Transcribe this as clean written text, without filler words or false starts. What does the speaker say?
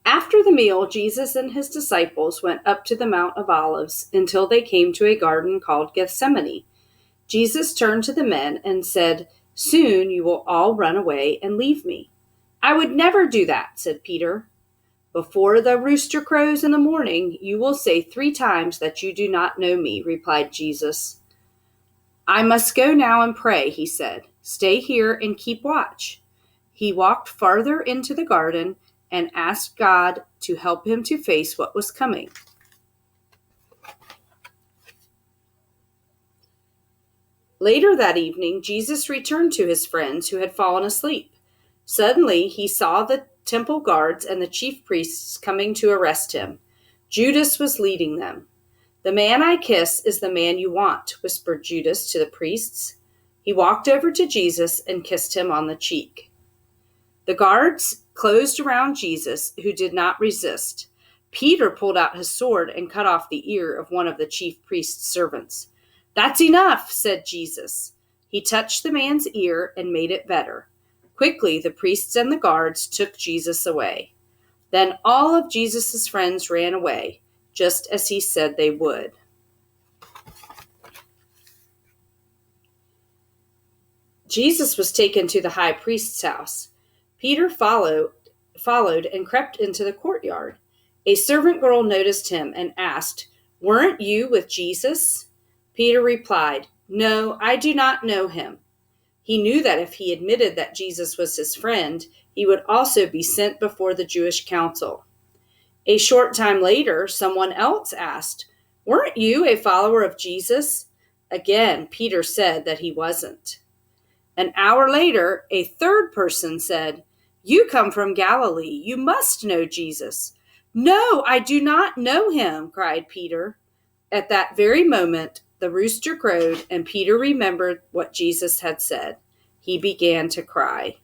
After the meal, Jesus and his disciples went up to the Mount of Olives until they came to a garden called Gethsemane. Jesus turned to the men and said, "Soon you will all run away and leave me." "I would never do that," said Peter. "Before the rooster crows in the morning, you will say 3 times that you do not know me," replied Jesus. "I must go now and pray," he said. "Stay here and keep watch." He walked farther into the garden and asked God to help him to face what was coming. Later that evening, Jesus returned to his friends who had fallen asleep. Suddenly, he saw the temple guards and the chief priests coming to arrest him. Judas was leading them. "The man I kiss is the man you want," whispered Judas to the priests. He walked over to Jesus and kissed him on the cheek. The guards closed around Jesus, who did not resist. Peter pulled out his sword and cut off the ear of one of the chief priest's servants. "That's enough," said Jesus. He touched the man's ear and made it better. Quickly, the priests and the guards took Jesus away. Then all of Jesus' friends ran away, just as he said they would. Jesus was taken to the high priest's house. Peter followed and crept into the courtyard. A servant girl noticed him and asked, "Weren't you with Jesus?" Peter replied, "No, I do not know him." He knew that if he admitted that Jesus was his friend, he would also be sent before the Jewish council. A short time later, someone else asked, "Weren't you a follower of Jesus?" Again, Peter said that he wasn't. An hour later, a third person said, "You come from Galilee. You must know Jesus." "No, I do not know him," cried Peter. At that very moment, the rooster crowed, and Peter remembered what Jesus had said. He began to cry.